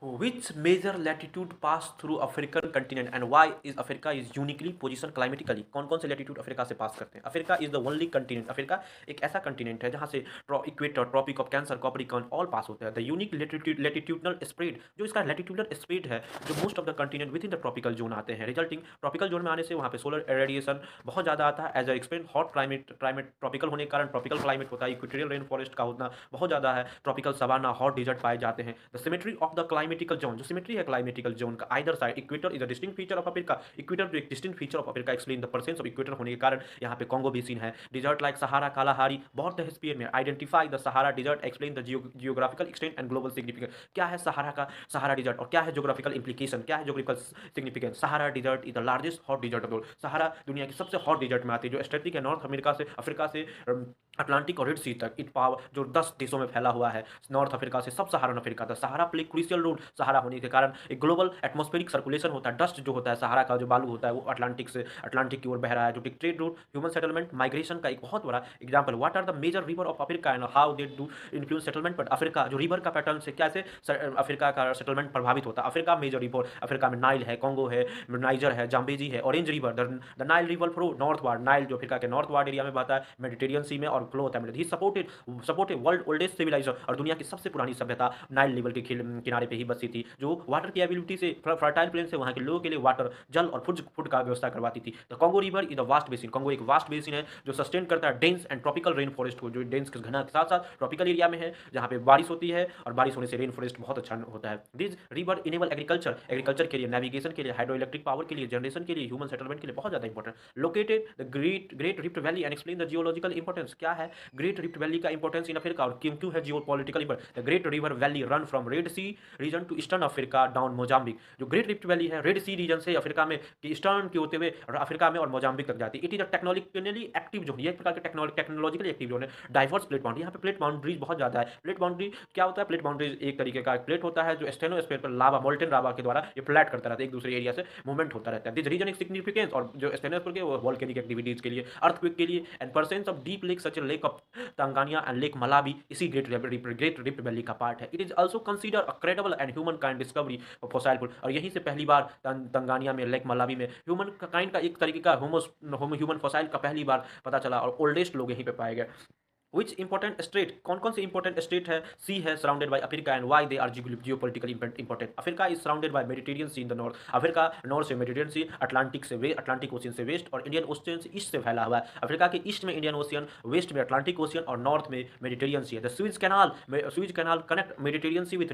Which major latitude pass through African continent and why is Africa is uniquely positioned climatically? कौन कौन से latitude Africa से pass करते हैं? Africa is the only continent. Africa एक ऐसा continent है जहाँ से equator, tropic of cancer, capricorn all pass होते हैं. द यूनिक latitudinal spread, जो इसका latitudinal spread है, जो most of the continent with in the tropical zone आते हैं, रिजल्टिंग ट्रॉपिकल जोन में आने से वहाँ पे सोलर रेडिएशन बहुत ज़्यादा आता है. As explain hot climate tropical होने के कारण ट्रॉपिकल क्लाइमेट होता है. इक्वेटोरियल रेन फॉरेस्ट का होना बहुत ज़्यादा है. ट्रॉपिकल सवाना हॉट डिजर्ट पाए जाते हैं. The symmetry of the climatical zone, जो सिमेट्री है क्लाइमेटिकल जोन का either side equator is a distinct feature of Africa. Equator जो एक distinct feature of Africa explain the presence of equator होने के कारण यहाँ पे कॉन्गो बेसिन है. डिजर्ट लाइक सहारा कालाहारी बहुत हेस्पियर में identify the Sahara desert explain the geographical extent and global significance. क्या है सहारा का सहारा डिजर्ट और क्या है ज्योग्राफिकल इंप्लीकेशन, क्या है geographical significance? Sahara desert is the largest hot desert of the world. Sahara दुनिया की सबसे हॉट डिजर्ट में आती है जो स्टेटिक है नॉर्थ अमेरिका से अफ्रीका से अटलांटिक और रेड सी तक. इट पावर जो 10 देशों में फैला हुआ है नॉर्थ अफ्रीका से सब सहारन अफ्रीका तक. सहारा प्ले क्रूशियल रोल. सहारा होने के कारण एक ग्लोबल एटमॉस्फेरिक सर्कुलेशन होता है. डस्ट जो होता है सहारा का जो बालू होता है वो अटलांटिक से अटलांटिक की ओर बह रहा है. जो trade route human settlement migration का एक बहुत बड़ा example. What are the major river of Africa and how they do influence settlement. But Africa जो रिवर का पैटर्न से कैसे अफ्रीका का सेटलमेंट प्रभावित होता है. अफ्रीका मेजर रिवर अफ्रीका में नाइल है, कॉन्गो है, नाइजर है, जाम्बेजी है, orange river. The Nile river flow northward. Nile जो अफ्रीका के नॉर्थ वार्ड एरिया में बहता है मेडिटेरियन सी में और फ्लो होता है. ही सपोर्टेड वर्ल्ड ओल्डेस्ट सिविलाइजेशन और दुनिया की सबसे पुरानी सभ्यता नाइल रिवर के किनारे पे ही बसी थी जो वाटर की एबिलिटी से फर्टाइल प्लेन से वहाँ के लोगों के लिए वाटर जल और फूड का व्यवस्था करवाती थी. The Congo river is the vast basin. Congo एक वास्ट बेसिन है जो सस्टेन करता है dense and tropical rain forest को, जो डेंस के घना के साथ साथ ट्रॉपिकल एरिया में है जहाँ पे बारिश होती है और बारिश होने से रेन फॉरेस्ट बहुत अच्छा होता है. दिस रिवर इनेबल एग्रीकल्चर के लिए, नेविगेशन के लिए, हाइड्रो इलेक्ट्रिक पावर के लिए, जनरेशन के लिए, ह्यूमन सेटलमेंट के लिए बहुत ज़्यादा important. Located the great rift valley and explain the geological importance. क्या है ग्रेट रिफ्ट वैली का इंपॉर्टेंस इन अफ्रीका और क्यों क्यों है geopolitical importance. The great river valley run from red sea region to eastern Africa down Mozambique. जो great rift valley है red sea region से अफ्रीका में ईस्टर्न के होते हुए अफ्रीका में और मोजाम्बिक तक जाती है. It is a technologically active zone. ये एक प्रकार के टेक्नोलॉजिकली एक्टिव जोन है. Diverse plate boundary. यहाँ पे प्लेट बाउंड्रीज बहुत ज्यादा है. प्लेट बाउंड्री क्या होता है? प्लेट बाउंड्रीज एक तरीके का प्लेट होता है जो स्टेनोस्फीयर पर लावा मोल्टेन लावा के द्वारा ये फ्लैट करता रहता है, एक दूसरे एरिया से मूवमेंट होता रहता है. दिस रीजन इज सिग्निफिकेंस और जो स्टेनोस्फीयर के वोल्केनिक एक्टिविटीज के लिए, अर्थक्वेक के लिए and presence of deep lake such lake of Tanganyika and lake Malawi इसी ग्रेट रिफ्ट वैली का पार्ट है. It is also consider a credible and humankind discovery of fossil food. और यहीं से पहली बार तंगानिया में लेक मलावी में ह्यूमन काइंड का एक तरीके का ह्यूमन फॉसाइल का पहली बार पता चला और ओल्डेस्ट लोग यहीं पे पाए गए. विच इंपॉर्टेंट स्टेट, कौन कौन से इंपॉर्टेंट स्टेट है? सी है surrounded by Africa and why they are geopolitically important. Africa is surrounded by Mediterranean sea in the north. Africa north से मेडिटेरियन सी, अटलांटिक ओशियन से वेस्ट और इंडियन ओशियन से east से फैला हुआ है. अफ्रीका के ईस्ट में इंडियन ओशियन, वेस्ट में अटलांटिक ओशियन और नॉर्थ में मेडिटेरियन सी है. The Suez canal connect Mediterranean sea with